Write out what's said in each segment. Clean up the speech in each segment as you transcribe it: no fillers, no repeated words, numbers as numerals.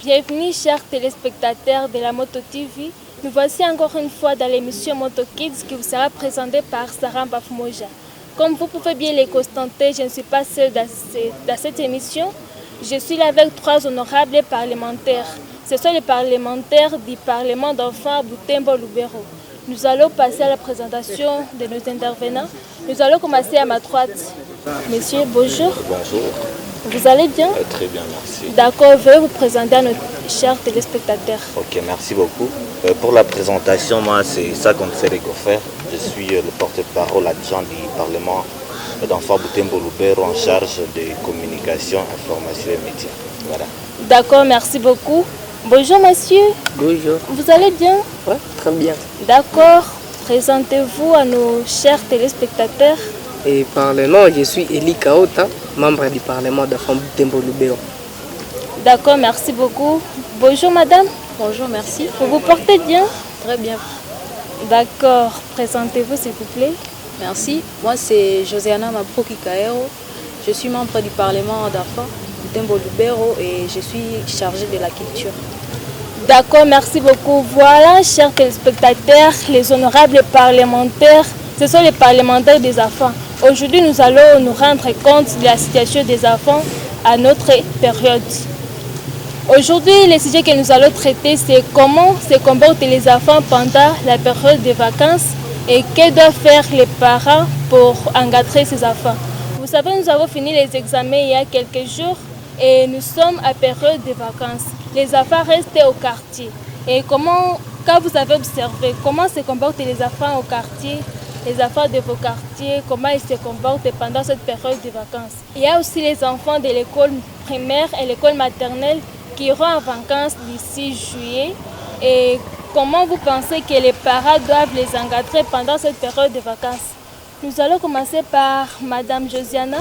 Bienvenue chers téléspectateurs de la Moto TV. Nous voici encore une fois dans l'émission Moto Kids qui vous sera présentée par Sarah Bafumoja. Comme vous pouvez bien les constater, je ne suis pas seule dans cette émission. Je suis là avec trois honorables parlementaires. Ce sont les parlementaires du Parlement d'enfants Butembo Lubero. Nous allons passer à la présentation de nos intervenants. Nous allons commencer à ma droite. Monsieur, bonjour. Bonjour. Vous allez bien? Très bien, merci. D'accord, je vais vous présenter à nos chers téléspectateurs. Ok, merci beaucoup. Pour la présentation, moi, c'est Sagon Seregofer. Je suis le porte-parole adjoint du Parlement d'enfants Butembo Lubero en charge des communications, informations et médias. Voilà. D'accord, merci beaucoup. Bonjour monsieur. Bonjour. Vous allez bien? Oui, très bien. D'accord. Présentez-vous à nos chers téléspectateurs. Et par le nom, je suis Eli Kaota, membre du Parlement d'enfants Butembo Lubero. D'accord, merci beaucoup. Bonjour madame. Bonjour, merci. Vous vous portez bien? Très bien. D'accord. Présentez-vous s'il vous plaît. Merci. Moi, c'est Josiana Mabroki Kaero. Je suis membre du Parlement d'enfants Butembo Lubero et je suis chargée de la culture. D'accord, merci beaucoup. Voilà, chers téléspectateurs, les honorables parlementaires, ce sont les parlementaires des enfants. Aujourd'hui, nous allons nous rendre compte de la situation des enfants à notre période. Aujourd'hui, le sujet que nous allons traiter, c'est comment se comportent les enfants pendant la période des vacances et que doivent faire les parents pour encadrer ces enfants. Vous savez, nous avons fini les examens il y a quelques jours et nous sommes à période de vacances. Les enfants restent au quartier. Et quand vous avez observé, comment se comportent les enfants au quartier, les enfants de vos quartiers, comment ils se comportent pendant cette période de vacances. Il y a aussi les enfants de l'école primaire et l'école maternelle qui iront en vacances d'ici juillet. Et comment vous pensez que les parents doivent les encadrer pendant cette période de vacances? Nous allons commencer par Madame Josiana.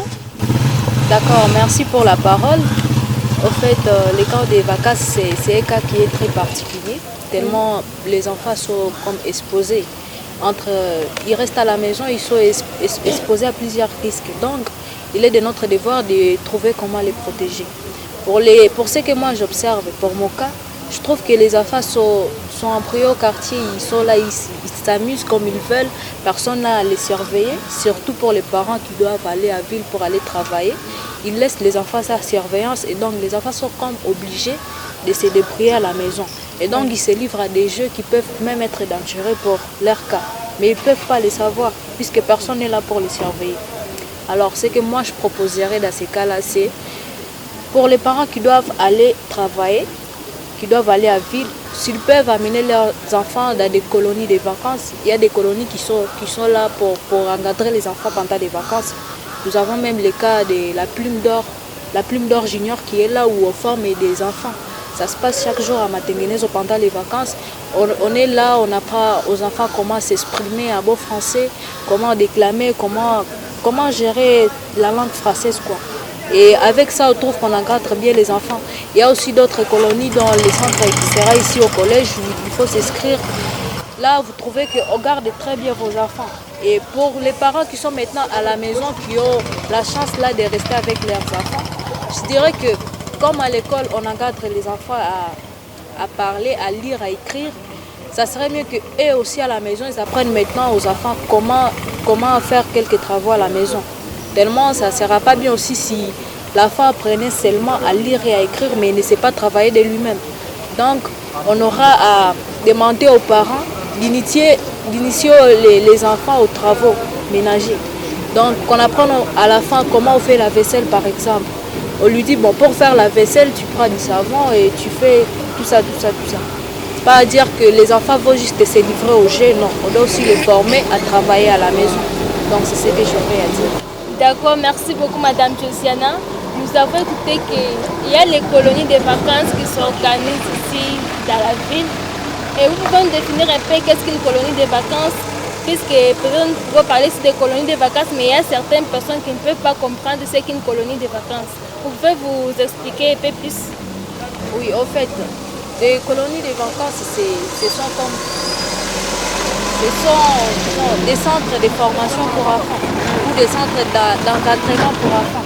D'accord, merci pour la parole. Au fait, le cas des vacances, c'est un cas qui est très particulier, tellement les enfants sont comme exposés. Ils restent à la maison, ils sont exposés à plusieurs risques. Donc, il est de notre devoir de trouver comment les protéger. Pour ce que moi j'observe, pour mon cas, je trouve que les enfants sont en prière au quartier, ils sont là, ils s'amusent comme ils veulent, personne n'a à les surveiller, surtout pour les parents qui doivent aller à ville pour aller travailler. Ils laissent les enfants à surveillance et donc les enfants sont comme obligés de se débrouiller à la maison. Et donc ils se livrent à des jeux qui peuvent même être dangereux pour leur cas. Mais ils ne peuvent pas les savoir puisque personne n'est là pour les surveiller. Alors ce que moi je proposerais dans ces cas-là, c'est pour les parents qui doivent aller travailler, qui doivent aller à ville, s'ils peuvent amener leurs enfants dans des colonies de vacances. Il y a des colonies qui sont là pour encadrer les enfants pendant les vacances. Nous avons même le cas de la Plume d'Or Junior qui est là où on forme des enfants. Ça se passe chaque jour à Matengenezo pendant les vacances. On est là, on apprend aux enfants comment s'exprimer en beau français, comment déclamer, comment gérer la langue française, quoi. Et avec ça, on trouve qu'on encadre bien les enfants. Il y a aussi d'autres colonies dans les centres qui sera ici au collège où il faut s'inscrire. Là, vous trouvez qu'on garde très bien vos enfants. Et pour les parents qui sont maintenant à la maison, qui ont la chance là de rester avec leurs enfants, je dirais que comme à l'école, on encadre les enfants à parler, à lire, à écrire, ça serait mieux qu'eux aussi à la maison, ils apprennent maintenant aux enfants comment faire quelques travaux à la maison. Tellement ça ne sera pas bien aussi si l'enfant apprenait seulement à lire et à écrire, mais il ne sait pas travailler de lui-même. Donc, on aura à demander aux parents d'initier les enfants aux travaux ménagers. Donc, qu'on apprenne à la fin comment on fait la vaisselle, par exemple. On lui dit, bon, pour faire la vaisselle, tu prends du savon et tu fais tout ça. Pas à dire que les enfants vont juste se livrer au jeu, non. On doit aussi les former à travailler à la maison. Donc, c'est ce que j'aurais à dire. D'accord, merci beaucoup Madame Josiana. Nous avons écouté qu'il y a les colonies de vacances qui s'organisent ici dans la ville. Et vous pouvez nous définir un peu qu'est-ce qu'une colonie de vacances, puisque peut-être nous pouvons parler ici de colonies de vacances, mais il y a certaines personnes qui ne peuvent pas comprendre ce qu'est une colonie de vacances. Vous pouvez vous expliquer un peu plus? Oui, en fait, les colonies de vacances, ce sont des centres de formation pour enfants ou des centres d'encadrement pour enfants.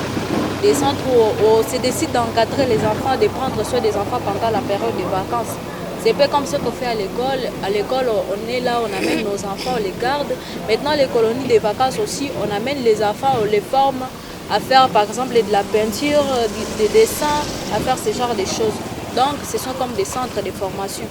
des centres où on se décide d'encadrer les enfants, de prendre soin des enfants pendant la période de vacances. C'est pas comme ce qu'on fait à l'école. À l'école, on est là, on amène nos enfants, on les garde. Maintenant, les colonies de vacances aussi, on amène les enfants, on les forme à faire par exemple de la peinture, des dessins, à faire ce genre de choses. Donc, ce sont comme des centres de formation.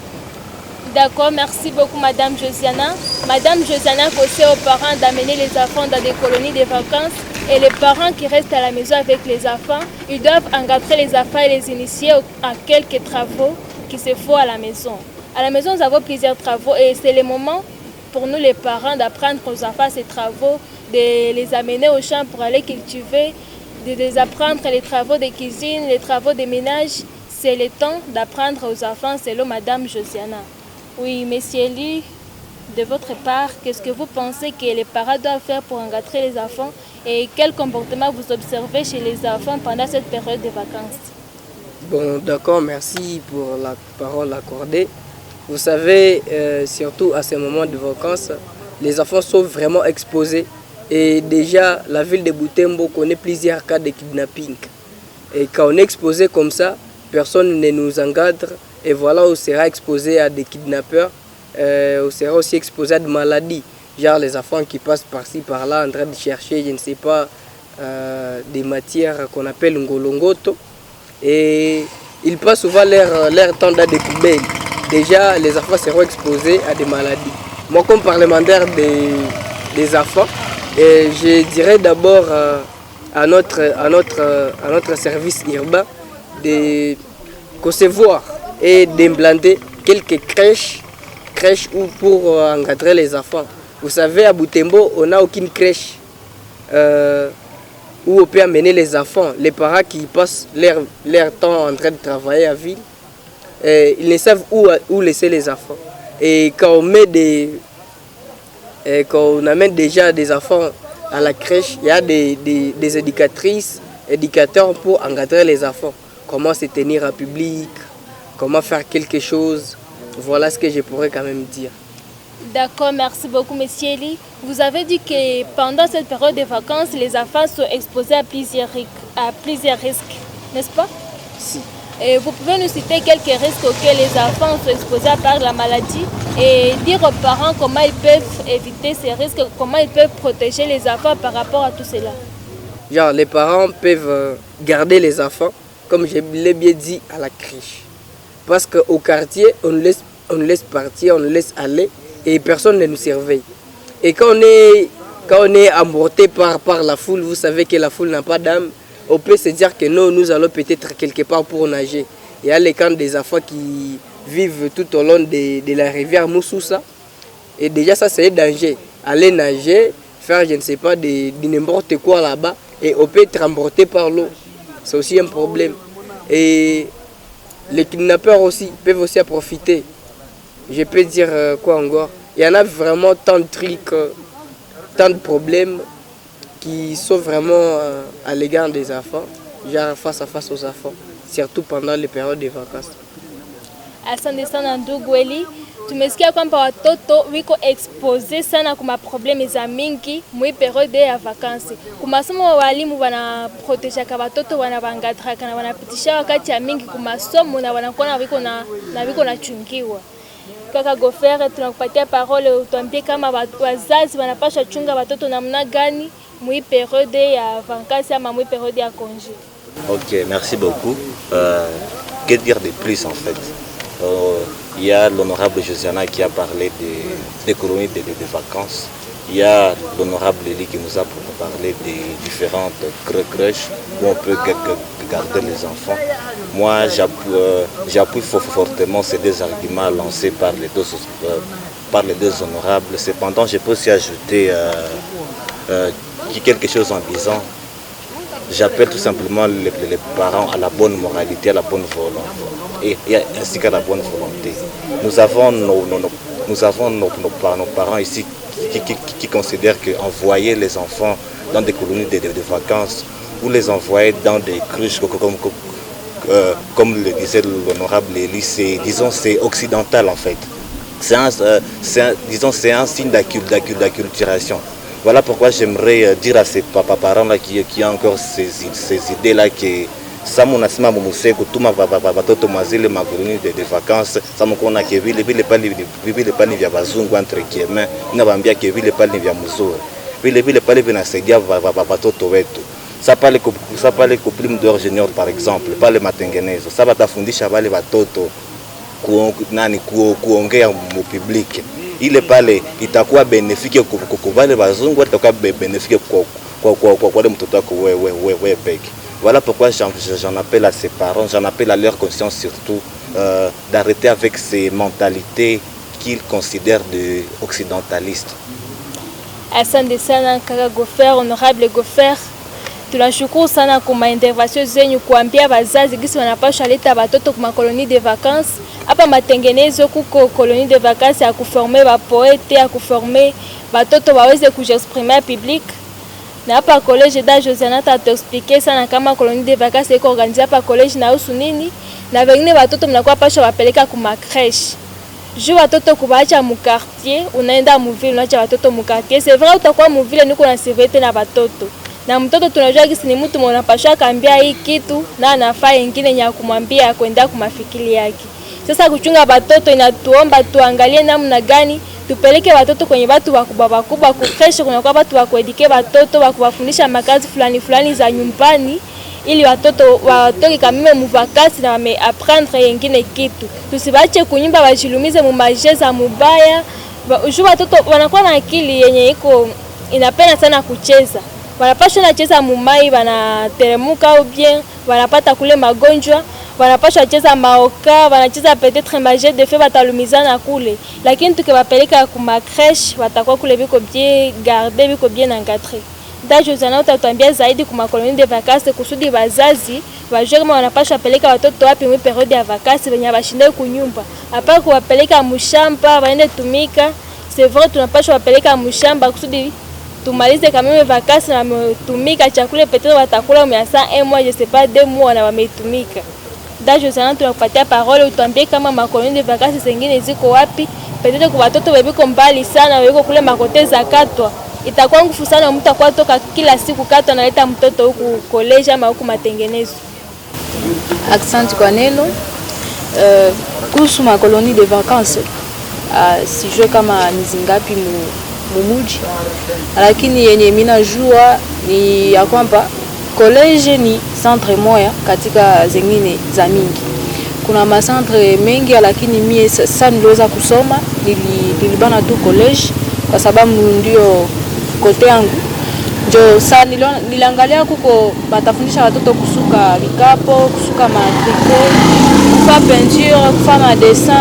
D'accord, merci beaucoup Madame Josiana. Madame Josiana conseille aux parents d'amener les enfants dans des colonies de vacances et les parents qui restent à la maison avec les enfants, ils doivent encadrer les enfants et les initier à quelques travaux qui se font à la maison. À la maison, nous avons plusieurs travaux et c'est le moment pour nous les parents d'apprendre aux enfants ces travaux, de les amener au champ pour aller cultiver, de les apprendre les travaux de cuisine, les travaux de ménage. C'est le temps d'apprendre aux enfants selon Madame Josiana. Oui, Monsieur Eli, de votre part, qu'est-ce que vous pensez que les parents doivent faire pour encadrer les enfants et quel comportement vous observez chez les enfants pendant cette période de vacances? Bon, d'accord, merci pour la parole accordée. Vous savez, surtout à ces moments de vacances, les enfants sont vraiment exposés. Et déjà, la ville de Butembo connaît plusieurs cas de kidnapping. Et quand on est exposé comme ça, personne ne nous encadre. Et voilà, on sera exposé à des kidnappeurs. On sera aussi exposé à des maladies. Genre les enfants qui passent par-ci, par-là, en train de chercher, je ne sais pas, des matières qu'on appelle ngolongoto. Et ils passent souvent leur temps dans des poubelles. Déjà, les enfants seront exposés à des maladies. Moi, comme parlementaire des enfants, je dirais d'abord à notre service urbain de concevoir et d'implanter quelques crèches pour encadrer les enfants. Vous savez, à Butembo, on n'a aucune crèche où on peut amener les enfants. Les parents qui passent leur temps en train de travailler à ville, ils ne savent où laisser les enfants. Et quand on amène déjà des enfants à la crèche, il y a des éducatrices, éducateurs pour encadrer les enfants. Comment se tenir en public, comment faire quelque chose. Voilà ce que je pourrais quand même dire. D'accord, merci beaucoup Monsieur Eli. Vous avez dit que pendant cette période de vacances, les enfants sont exposés à plusieurs risques, n'est-ce pas? Si. Et vous pouvez nous citer quelques risques auxquels les enfants sont exposés à part la maladie et dire aux parents comment ils peuvent éviter ces risques, comment ils peuvent protéger les enfants par rapport à tout cela. Genre, les parents peuvent garder les enfants, comme je l'ai bien dit, à la crèche. Parce qu'au quartier, on nous laisse partir, on nous laisse aller et personne ne nous surveille. Et quand on est emporté par la foule, vous savez que la foule n'a pas d'âme, on peut se dire que non, nous allons peut-être quelque part pour nager. Il y a les camps des enfants qui vivent tout au long de la rivière Moussoussa. Et déjà, ça, c'est un danger. Aller nager, faire, je ne sais pas, de n'importe quoi là-bas, et on peut être emporté par l'eau. C'est aussi un problème. Et les kidnappeurs aussi peuvent aussi en profiter. Je peux dire quoi encore? Il y en a vraiment tant de trucs, tant de problèmes qui sont vraiment à l'égard des enfants, genre face à face aux enfants, surtout pendant les périodes de vacances. Asante sana ndugu Eli, tumesikia kwamba watoto wiko expose sana kuma probleme za mingi mwi periode ya vakansi. Kumasomo wa walimu wanaprotejaka watoto, wanawangadraka na wanapitisha wakati ya mingi kumasomo na wanakuwa wiko na chungiwa. Kaka Gofere, tunakupatia parole utuambie kama wazazi wanapaswa chunga watoto namna gani mwi periode ya vakansi ama mwi periode ya congé. Ok, merci beaucoup. Que dire de plus en fait? Il y a l'honorable Josiana qui a parlé des colonies de vacances. Il y a l'honorable Eli qui nous a parlé des différentes crèches où on peut garder les enfants. Moi, j'appuie fortement ces deux arguments lancés par les deux honorables. Cependant, je peux aussi ajouter quelque chose en disant, j'appelle tout simplement les parents à la bonne moralité, à la bonne volonté, et ainsi qu'à la bonne volonté. Nous avons nos parents ici qui considèrent qu'envoyer les enfants dans des colonies de vacances ou les envoyer dans des cruches comme le disait l'honorable Eli, c'est occidental en fait. C'est un signe d'acculturation. Voilà pourquoi j'aimerais dire à ces parents-là qui ont encore ces idées-là que samu nasema mumuse kutuma watoto mwazile makoloni de vacances samu kona ke vile pale vya bazungu entre guillemets nabambia ke vile pale vya mzuri vile pale vinasaidia watoto wetu. Ça pale ku prime d'or junior par exemple pale matengenezo sasa batafundisha wale watoto kuongea mu public ile pale itakuwa benefike kwa wale bazungu, itakuwa benefike kwa wale mtoto wako wewe peke. Voilà pourquoi j'en appelle à ses parents, j'en appelle à leur conscience surtout d'arrêter avec ces mentalités qu'ils considèrent de occidentalistes. Asante sana kaka Gofer, honorable Gofer. Tunashukuru sana kwa intervention zenyu kuambia wazazi gisi wanapaswa leta watoto kwa koloni de vacances. Hapa matengenezo kuko koloni de vacances ya kuformer ba poete, ya kuformer watoto waweze kujiexprimer public. Na hapa college da Josianata ataexpliquer sana kama koloni de vacances iko organize hapa college na husu nini. Na wengine watoto mnakuwa pasha wapeleka kuma crèche. Juu watoto kubacha mu quartier, unaenda mu ville unaacha watoto mu quartier. C'est vrai utakuwa mu ville niko na sécurité na watoto. Na mtoto tunajua kisi ni mtu mwana pasha kaambia hii kitu na anafaa ingine nya kumwambia kwenda kumafikiri yake. Sasa kuchunga watoto inatuomba tuangalie namna gani tupeleke watoto kwenye watu wakubwa kukresha, kuna kwa watu wakuedike watoto wakuwafundisha makazi fulani za nyumbani ili watoto watoke kamime muvakasi na wame apprendre yengine kitu. Tusibache kunyumba wajilumize mu majeza mubaya. Juu watoto wanakuwa na akili yenye iko inapenda sana kucheza. Wanapaswa na cheza mumai, wanateremuka au bien, wanapata kule magonjwa, wanapaswa cheza maoka, wanacheza peut-être magie de feu batalumizana kule. Lakini tukiwapeleka kuma crèche, watakuwa kule biko bien garder, biko bien encadré. Da Josiana utatuambia zaidi kuma koloni de vacances kusudi wazazi wajue kama wanapaswa peleka watoto wapi mu periode ya vacances wenye bashinde kunyumba. Hapa kuwapeleka mushamba, waende tumika. C'est vrai tunapaswa wapeleka mushamba kusudi tumalize kama meme vacances na wametumika chakula peut-être watakula umeasa 1 mois je sais pas 2 mois na wametumika. Da Josiana tunakupatia parole utuambie kama makoloni de vacances zingine ziko wapi, peut-être kwa watoto webiko mbali sana weko kule makote za Katwa. Itakuwa ngufu sana mtu akwa toka kila siku Katwa analeta mtoto huku college ama huku matengenezo. Accent kwa neno kuhusu makoloni de vacances sijue kama ni zingapi mumuji, lakini yenye mimi najua ni ya kwamba college ni centre moya katika zingine za mingi. Kuna macentre mengi lakini mie sasa niliweza kusoma nilibana tu college kwa sababu ndio kote yangu. Jo sasa niliangalia kuko batafundisha watoto kusuka vikapo, kusuka matriko, kufa peinture, kufa ma dessin.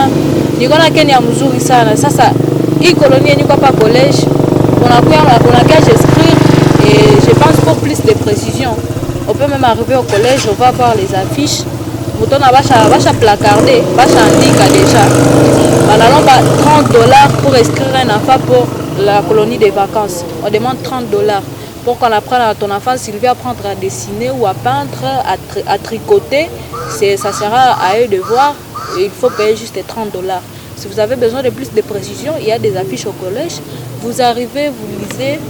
Nikaona Kenya mzuri sana. Sasa hii colonie yenyewe hapa college on a qu'à s'inscrire et je pense pour plus de précision. On peut même arriver au collège, on va voir les affiches. Mouton a vache placarder, vache indique déjà. Alors on va $30 pour inscrire un enfant pour la colonie de vacances. On demande $30 pour qu'on apprenne à ton enfant s'il veut apprendre à dessiner ou à peindre, à tricoter. Ça sera à eux de voir. Il faut payer juste $30. Si vous avez besoin de plus de précision, il y a des affiches au collège. Vous arrivez, vous lisez.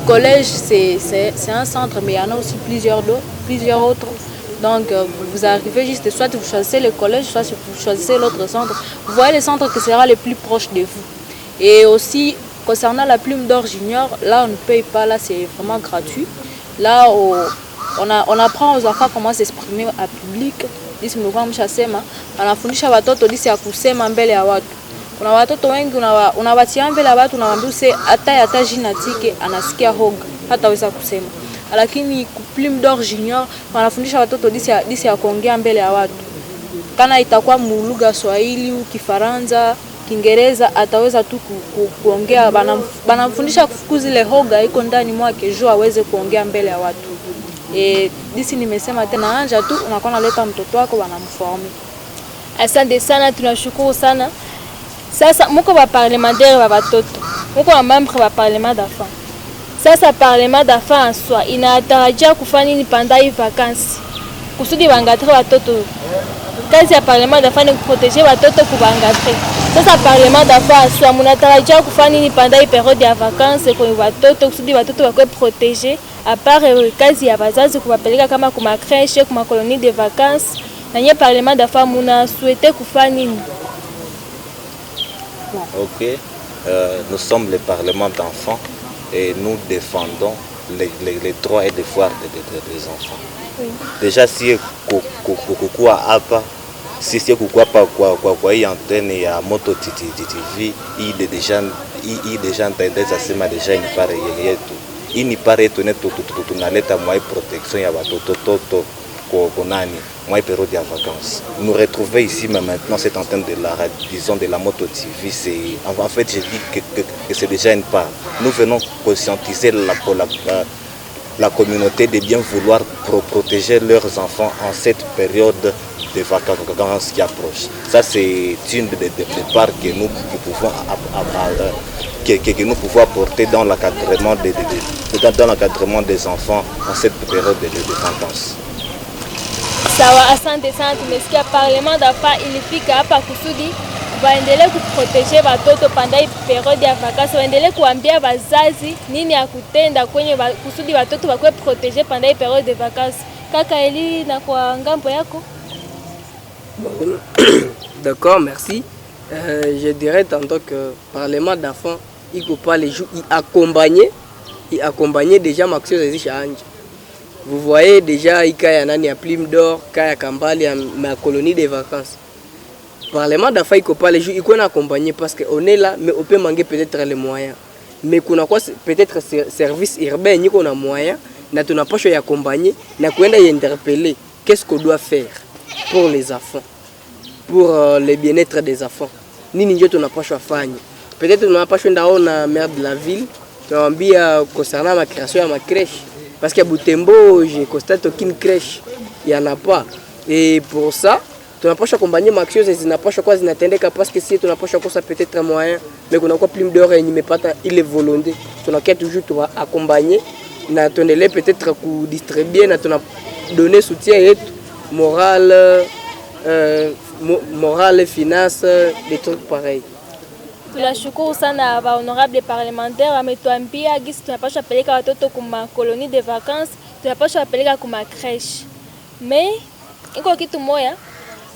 Collège, c'est un centre, mais il y en a aussi plusieurs autres. Donc, vous arrivez juste, soit vous choisissez le collège, soit vous choisissez l'autre centre. Vous voyez le centre qui sera le plus proche de vous. Et aussi, concernant la plume d'or junior, là, on ne paye pas, là, c'est vraiment gratuit. Là, on apprend aux enfants comment s'exprimer à public. Disi mlikuwa mshasema anafundisha watoto disi ya kusema mbele ya watu. Kuna watoto wengi unawatia mbele ya watu unawaambia use hata jina tike anasikia hoga hataweza kusema. Lakini Plume d'Or Junior wanafundisha watoto disi ya kuongea mbele ya watu. Kana itakuwa lugha Swahili, Kifaransa, Kiingereza ataweza tu kuongea, banamfundisha kufukuza ile hoga iko ndani mwake juu aweze kuongea mbele ya watu. Disi nimesema tena anja tu unakuwa naleta mtoto wako wanamformer. Asante sana, tunashukuru sana. Sasa mko ba parlementaire wa watoto, mko wa membre wa parlement d'enfants. Sasa parlement d'enfants en soi inatarajia kufanya nini pendant les vacances? Kusudi wangadre watoto. Kazi ya parlement d'enfants ni kuproteger watoto kubangadre. Sasa parlement d'enfants aswa munatarajia kufanya nini pendant hii periode ya vacances kwa watoto kusudi watoto wakwe protege apart kazi ya wazazi kuwapeleka kama kuma crèche kuma colonie de vacances na nye parlement d'enfants muna souhaité kufanya nini? Ok, nous sommes le parlement d'enfants et nous défendons les droits et devoirs des enfants. Oui. Déjà si kukua hapa sisi kukua kwa hii antenne ya Moto TV hii deja nitaendeza sema deja ni pare yetu. Hii ni pare yetu netu tunaleta mwa protection ya watoto konani mwa période de vacances. Nous retrouver ici mais maintenant cette antenne de la disons de la Moto TV, c'est en fait je dis que c'est déjà une part. Nous venons conscientiser la communauté de bien vouloir protéger leurs enfants en cette période de vacances qui approche. Ça c'est une des parts que nous pouvons apporter dans l'encadrement des enfants en cette période de vacances. Sawa, asante sana. Tumesikia parlement d'enfants ilifika hapa kusudi waendelee kuproteger watoto panda hii periode ya vacances, waendelee kuambia wazazi nini ya kutenda kwenye kusudi watoto wakwe proteger panda hii periode de vacances. Kaka Eli, na kwa ngambo yako? D'accord, merci. Je dirais tantôt que parlement d'enfants, il ne faut pas les jouer, il accompagner déjà Maxio Zezisha Ange. Vous voyez déjà, il y a un Plume d'Or, il y a Kambali, ma colonie de vacances. Parlement d'enfants, il ne faut pas les jouer, il faut accompagner parce qu'on est là, mais on peut manquer peut-être les moyens. Mais qu'on a quoi peut-être service urbain, on a moyen, on n'a pas choisi d'accompagner, on a quoi d'interpeller. Qu'est-ce qu'on doit faire pour les enfants, pour le bien-être des enfants? Nini on n'a pas choisi de faire. Peut-être on n'a pas choisi d'aller la maire de la ville, concernant ma création à ma crèche. Parce qu'à Butembo, j'ai constaté qu'une crèche, il n'y en a pas. Et pour ça, tu n'as pas accompagné ma chose, tu n'as pas choisi d'attendre parce que si tu n'as pas choisi ça peut-être un moyen, mais qu'on a quoi plus d'heures et mais pas il est volonté. Tu n'as qu'à toujours accompagner, na ton élève peut-être distribuer, na ton donner soutien et moral, finance, des trucs pareils. Tunashukuru sana wa honorable parlementaire ametuambia gisi tunapaswa peleka watoto kuma colonie de vacances, tunapaswa peleka kuma crèche. Mais iko kitu moya,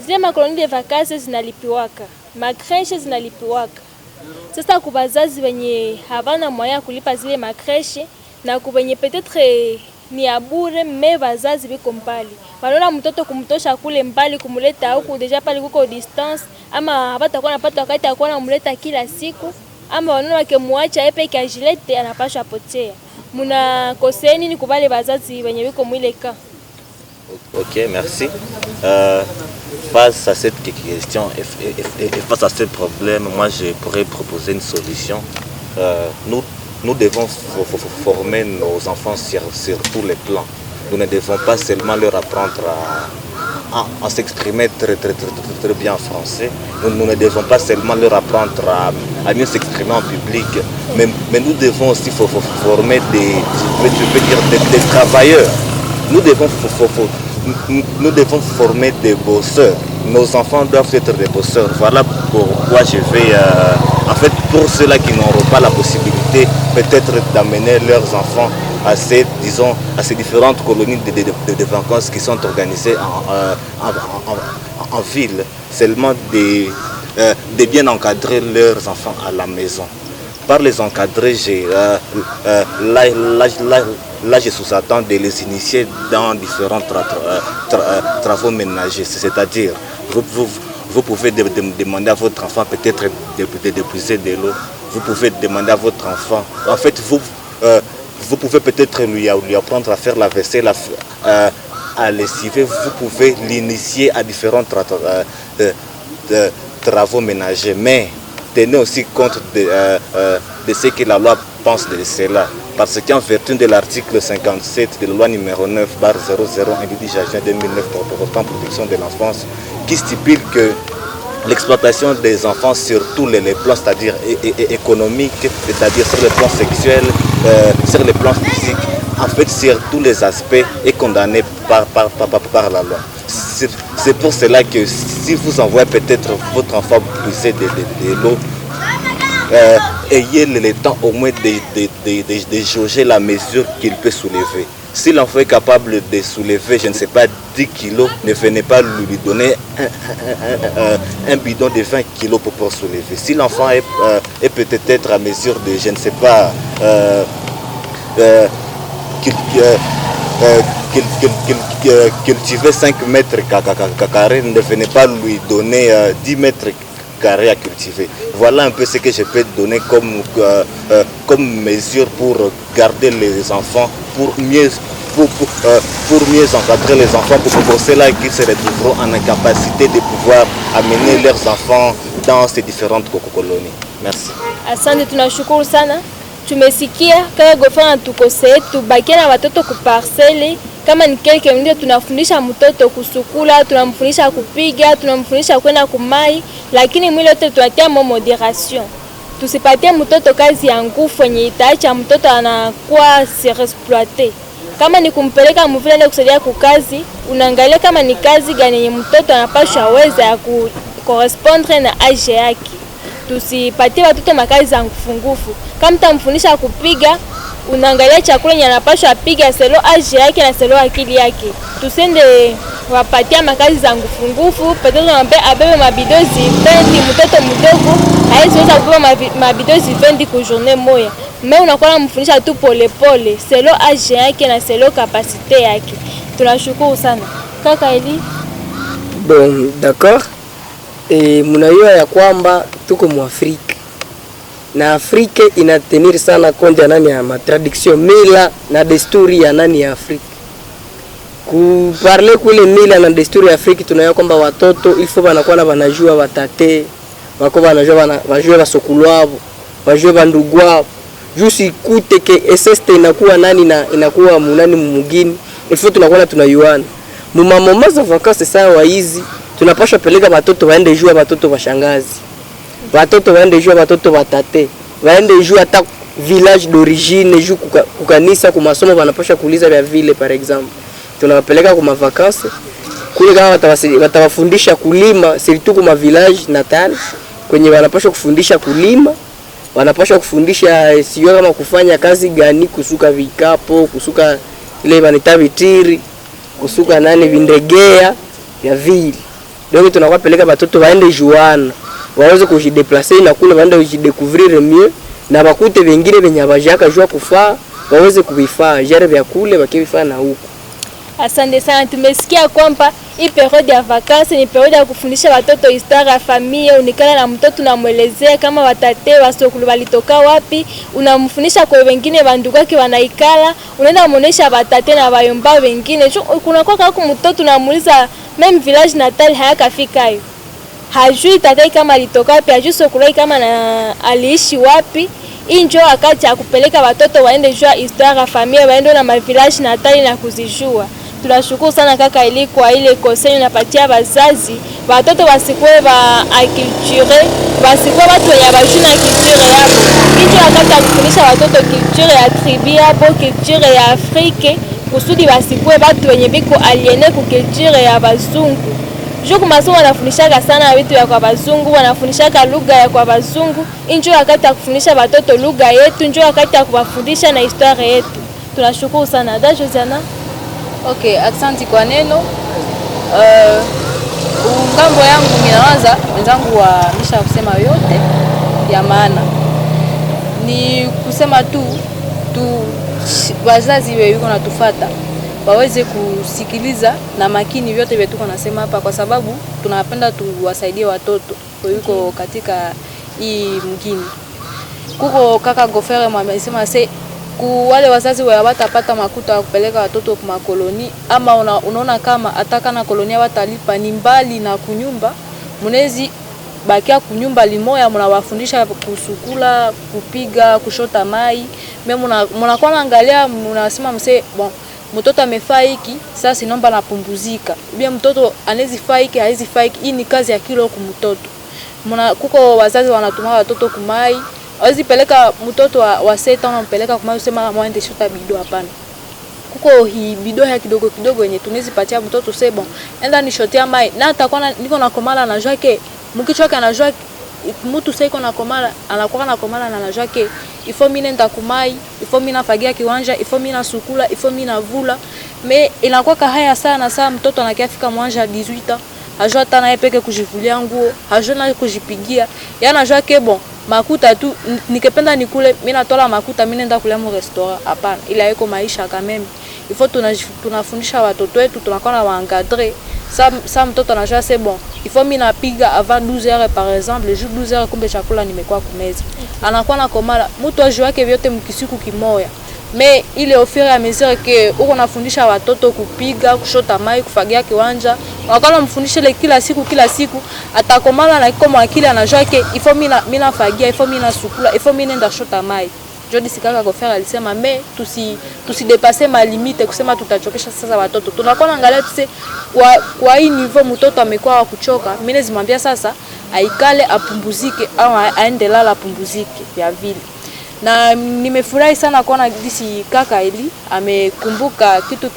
zile ma colonie de vacances zinalipiwaka, ma crèche zinalipiwaka. Sasa kwa wazazi wenye havana moya kulipa zile ma crèche na kubenye peut-être ni abure me wazazi biko mbali. Wanaona mtoto kumtosha kule mbali kumuleta huku deja pale kuko distance ama hapatakuwa napata wakati akuwa namuleta kila siku ama wanaona wakimwacha epe kajilete anapashwa potea. Muna koseni ni kubale wazazi wenye biko mwile ka. Ok, merci. Face à cette question et face à ce problème, moi je pourrais proposer une solution. Nous devons former nos enfants sur tous les plans. Nous ne devons pas seulement leur apprendre à s'exprimer très bien en français. Nous ne devons pas seulement leur apprendre à mieux s'exprimer en public, mais nous devons aussi former des travailleurs. Nous devons former des bosseurs. Nos enfants doivent être des bosseurs. Voilà pourquoi je vais, en fait, pour ceux-là qui n'auront pas la possibilité peut-être d'amener leurs enfants à ces différentes colonies de vacances qui sont organisées en ville, seulement de bien encadrer leurs enfants à la maison. Par les encadrer, là je sous-attends de les initier dans différents travaux ménagers, c'est-à-dire vous pouvez demander à votre enfant peut-être d'épuiser de l'eau, vous pouvez demander à votre enfant, en fait vous pouvez peut-être lui apprendre à faire la vaisselle, à lessiver, vous pouvez l'initier à différents travaux ménagers, mais tenez aussi compte de ce que la loi pense de cela. Parce qu'en vertu de l'article 57 de la loi numéro 9/00 du 10 juin 2009 portant protection de l'enfance, qui stipule que l'exploitation des enfants sur tous les plans, c'est-à-dire économiques, c'est-à-dire sur le plan sexuel, sur le plan physique, en fait sur tous les aspects est condamné par la loi. C'est pour cela que si si vous envoyez peut-être votre enfant puiser de l'eau, ayez le temps au moins de jauger la mesure qu'il peut soulever. Si l'enfant est capable de soulever, je ne sais pas, 10 kilos, ne venez pas lui donner un bidon de 20 kilos pour pouvoir soulever. Si l'enfant est peut-être à mesure de, je ne sais pas, cultiver 5 mètres carrés, ne venez pas lui donner 10 mètres carrés à cultiver. Voilà un peu ce que je peux donner comme mesure pour garder les enfants, pour mieux encadrer les enfants, pour cela qu'ils se retrouveront en incapacité de pouvoir amener leurs enfants dans ces différentes colonies. Merci. Asante, tunashukuru sana. Tumesikia kama gofana tukosee tubakie na watoto kuparseli. Kama ni kelke ndio tunafundisha mtoto kusukula, tunamfundisha kupiga, tunamfundisha kwenda kumai, lakini mwili wote tunatia moderation. Tusipatie mtoto kazi ya nguvu yenye itaacha mtoto anakuwa surexploité. Kama ni kumpeleka mvile ndio kusaidia kukazi, unaangalia kama ni kazi gani yenye mtoto anapaswa weza ya correspondre na age yake. Tusipatie watoto makazi za ngufungufu. Kama mtamfundisha kupiga, unaangalia chakula yenye anapaswa apiga selo age yake na selo akili yake. Tusende wapatia makazi za ngufungufu, patoto abebe mabidozi 20, mtoto mdogo haiweza kubeba mabidozi 20 kwa journée moja. Mais unakuwa mfundisha tu pole pole, selo age yake na selo capacité yake. Tunashukuru sana. Kaka Eli. Bon, d'accord. Mnajua ya kwamba tuko Mwafrika. Na Afrika inatenir sana konja nani ya matradiction, mila na desturi ya nani ya Afrika. Kuparle kule mila na desturi ya Afrika tunajua kwamba watoto ilifo wanakuwa na wanajua watate, wako wanajua basokulu wao, wajua bandugu wao. Jusi kute ke eseste inakuwa nani na inakuwa munani mumugini, ilifo tunakuwa tunayuana. Mumamoma za vacances sawa hizi tunapaswa peleka watoto waende jua watoto wa shangazi. Watoto waende jua watoto watate. Waende jua hata village d'origine, juu kukanisa kwa masomo wanapaswa kuuliza vya vile par exemple. Tunawapeleka kwa vacances. Kule kama watawafundisha kulima, surtout kwa village natal, kwenye wanapaswa kufundisha kulima, wanapaswa kufundisha sio kama kufanya kazi gani, kusuka vikapo, kusuka ile banita vitiri, kusuka nani vindegea ya vile. Donc tunakuwa peleka watoto waende juana, waweze kujideplacer na kule waende kujidécouvrir mieux, na bakute wengine wenye bajaka jua kufaa waweze kuvifaa jere vya kule bakivifaa na huko. Asante sana, tumesikia kwamba hii periode ya vacances ni periode ya kufundisha watoto historia ya familia. Unikala na mtoto unamuelezea kama watate wasokulu walitoka wapi, unamfundisha kwa wengine bandugu wake wanaikala, unaenda muonesha watate na bayomba wengine. Kuna kwa kama mtoto unamuuliza même village natal hayakafika hiyo. Hajui tatai kama alitoka wapi, hajui sokulu kama aliishi wapi. Hii ndio wakati ya kupeleka watoto waende jua historia ya familia, waende na village natal na kuzijua. Tunashukuru sana kaka Eli kwa ile conseil unapatia wazazi, watoto wasikuwe ba acculturé, wasikuwe watu wenye bajuna culture yao. Hicho wakati ya kufundisha watoto culture ya tribu yao, culture ya Afrika, kusudi wasikuwe watu wenye biko aliene ku culture ya bazungu. Joko masomo wanafundishaga sana vitu ya kwa bazungu, wanafundishaga lugha ya kwa bazungu. Hicho wakati ya kufundisha watoto lugha yetu, ndio wakati ya kuwafundisha na historia yetu. Tunashukuru sana. Da Josiana. Okay, asante kwa neno. Ngambo yangu ninawaza wenzangu wamesha kusema yote ya maana. Ni kusema tu wazazi wewe yuko natufuata waweze kusikiliza na makini vyote vyetu tunasema hapa, kwa sababu tunapenda tuwasaidie watoto yuko katika hii mgini. Kuko kaka Gofere amesema wale wazazi watapata makuta ya kupeleka watoto kwa koloni, ama unaona kama ataka na kolonia watalipa ni mbali na kunyumba, mnezi bakia kunyumba limoya, mnawafundisha kusukula, kupiga, kushota mai. Mimi mnakuwa naangalia, mnasema bon mtoto amefaa hiki, sasa naomba napumbuzika. Bia mtoto anezi faa hiki, haizi faa hiki, hii ni kazi ya kilo kwa mtoto. Kuko wazazi wanatuma watoto kumai, hawezi peleka mtoto wa 7 ans mpeleka kumai usema mwende shota bido, hapana. kuko bido ya kidogo kidogo yenye tunezipatia mtoto c'est bon enda nishotea mai na atakuwa niko na komala na jua ke mkichwa kana jua mtu sasa iko na komala anakuwa na komala na anajua ke ifo mimi nenda kumai ifo mimi nafagia kiwanja ifo mimi nasukula ifo mimi navula mais inakuwa haya sana saa mtoto anakiafika mwanja 18 hajua tana yeye peke kujivulia nguo hajua na kujipigia yana anajua ke bon makuta tu nikipenda nikule mimi natola makuta mimi nenda kula mu restaurant hapana ila iko maisha kama il faut tunafundisha watoto wetu tunakuwa na waencadrer ça mtoto anajua c'est bon il faut mimi napiga avant 12h par exemple le jour 12h kumbe chakula nimekuwa kumeza anakuwa na komala mtu ajua yake vyote mkisiku kimoya mais ile au fur et à mesure que uko nafundisha watoto kupiga kushota mai kufagia kiwanja wakala mfundishe ile kila siku atakomala na kama akili anajua yake il faut mimi nafagia il faut mimi nasukula il faut mimi nenda shota mai Jodi Sikaka Goffer alisema mais tusidepasser ma limite kusema tutachokesha sasa watoto. Tunakuwa naangalia tuse kwa hii niveau mtoto amekuwa wa kuchoka. Mimi nazimwambia sasa aikale apumbuzike au aende lala apumbuzike vya vile. Na nimefurahi sana kuona jinsi kaka Eli amekumbuka kitu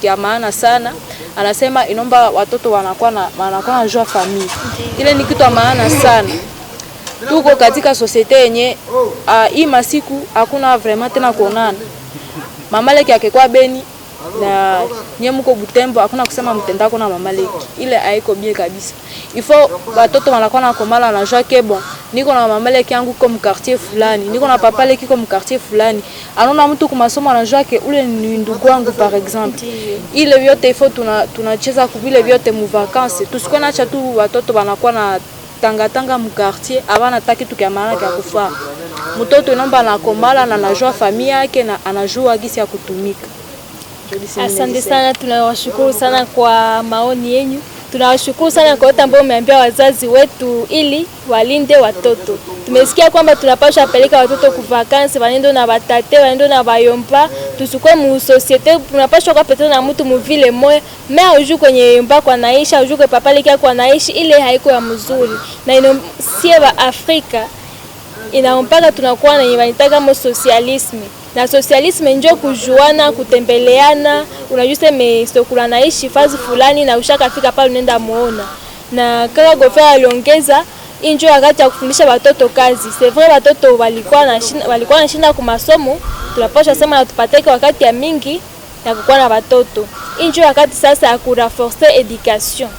kia maana sana. Anasema inomba watoto wanakuwa na joie famille. Ile ni kitu maana sana. Tuko katika societe yenye hii masiku hakuna vraiment tena kuonana. Mama leki akekwa Beni na nyemuko Butembo hakuna kusema mtendako na mama leki. Ile haiko bien kabisa. Il faut watoto wanakuwa na komala na joie que bon. Niko na mama leki yangu comme quartier fulani, niko na papa leki comme quartier fulani. Anaona mtu kumasomo anajua ke ule ni ndugu wangu par exemple. Ile vyote il faut tunacheza kubile vyote mu vacances. Tusikona acha tu watoto wanakuwa na tanga mu quartier abana taki tukia maana kia kufa. Mtoto inomba na komala na anajua familia yake na anajua gisi ya kutumika. Asante sana, tunawashukuru sana kwa maoni yenu. Tunawashukuru sana kwa wote ambao umeambia wazazi wetu ili walinde watoto. Tumesikia kwamba tunapaswa peleka watoto ku vacances, wanendo na batate, wanendo na bayomba, tusukwe mu societe, tunapaswa kwa petana na mtu mu vile moya, mais uju kwenye yomba kwa naisha, uju kwa papa leki kwa naishi ile haiko ya mzuri. Na sie wa Afrika inaompaka tunakuwa na wanitaka mo socialisme. Na socialisme ndio kujuana, kutembeleana, unajua sema sokula naishi fazi fulani na ushakafika pale unaenda muona. Na kaka Goffer aliongeza injo wakati ya kufundisha watoto kazi. C'est vrai watoto walikuwa na shinda kwa masomo, tunapaswa sema na tupateke wakati ya mingi ya kukuwa na watoto. Injo wakati sasa ya kurenforcer education.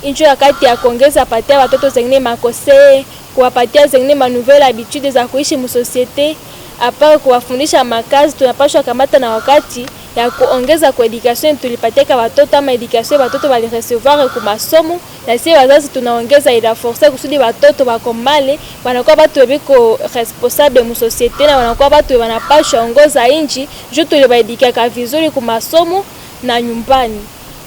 Injo wakati ya kuongeza patia watoto zengine makose, kuwapatia zengine ma nouvelle habitude za kuishi mu societe. Apart kuwafundisha makazi tunapaswa kamata na wakati ya kuongeza kwa education tulipateka watoto ama education watoto wali recevoir kwa masomo na sisi wazazi tunaongeza ila force kusudi watoto wakomale wanakuwa watu biko responsable mu societe na wanakuwa watu wanapaswa ongoza inchi juu tulibaidika vizuri kwa masomo na nyumbani.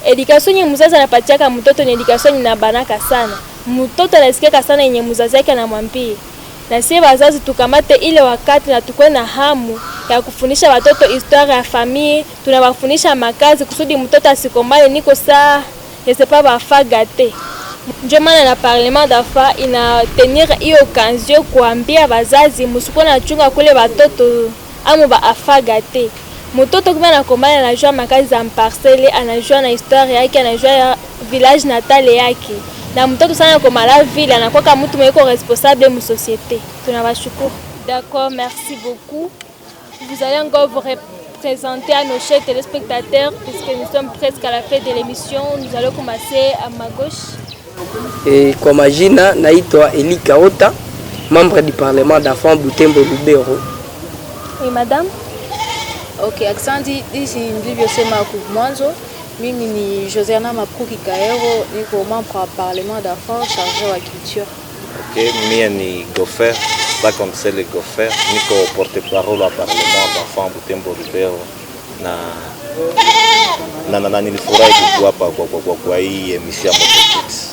Education yenye mzazi anapatiaka mtoto ni education ina banaka sana. Mtoto anasikia sana yenye mzazi yake anamwambia. Na sisi wazazi tukamate ile wakati na tukwe na hamu ya kufundisha watoto historia ya familia, tunawafundisha makazi kusudi mtoto asikombale niko saa yesepa bafagate. Ndio maana na parlement d'enfants ina tenir hiyo occasion kuambia wazazi msikuwa na chunga kule watoto amu ba afagate. Mtoto kama anakombana anajua makazi za parcelle, anajua na historia yake, anajua village natal yake. Na mtoto sana kwa mala ville anakuwa kama mtu mweko responsable mu société. Tunawashukuru. D'accord, merci beaucoup. Vous allez encore vous représenter à nos chers téléspectateurs puisque nous sommes presque à la fin de l'émission. Nous allons commencer à ma gauche. Et kwa majina naitwa Eli Kaota, membre du parlement d'enfants Butembo Lubero. Oui, madame. Okay, asante. Hizi nilivyosema kwa mwanzo. Mimi ni Josiana Mapruki Kaero, niko membre wa parlement d'enfants chargé wa culture. Okay, mimi ni Goffer, ça comme c'est le Goffer, niko porte-parole wa parlement d'enfants Butembo Lubero na nilifurahi kuwa hapa kwa hii emission ya Moto Kids.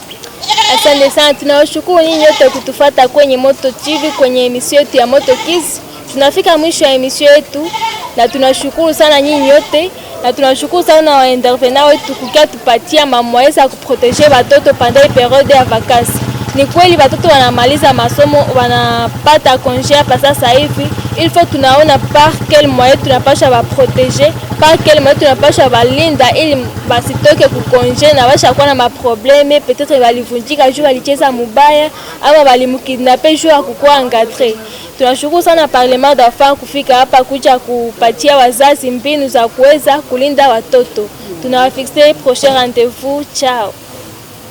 Asante sana, tunawashukuru nyinyi wote kutufuata kwenye Moto TV kwenye emission yetu ya Moto Kids. Tunafika mwisho ya emission yetu na tunashukuru sana nyinyi wote. Na tunashukuru sana wa intervenant wetu kukia tupatia mamoyeza ya kuproteger watoto pendant période ya vacances. Ni kweli watoto wanamaliza masomo wanapata congé hapa sasa hivi. Il faut tunaona par quel moyen tunapasha wa protéger pakele mwa tunapasha balinda ili basitoke kukonje na basha kuwa na maprobleme, peut-être balivunjika juu walicheza mubaya ama balimukidnape juu hakukuwa encadré. Tunashukuru sana Parlement d'enfants kufika hapa kuja kupatia wazazi mbinu za kuweza kulinda watoto. Tunawafixe prochain rendez-vous. Ciao.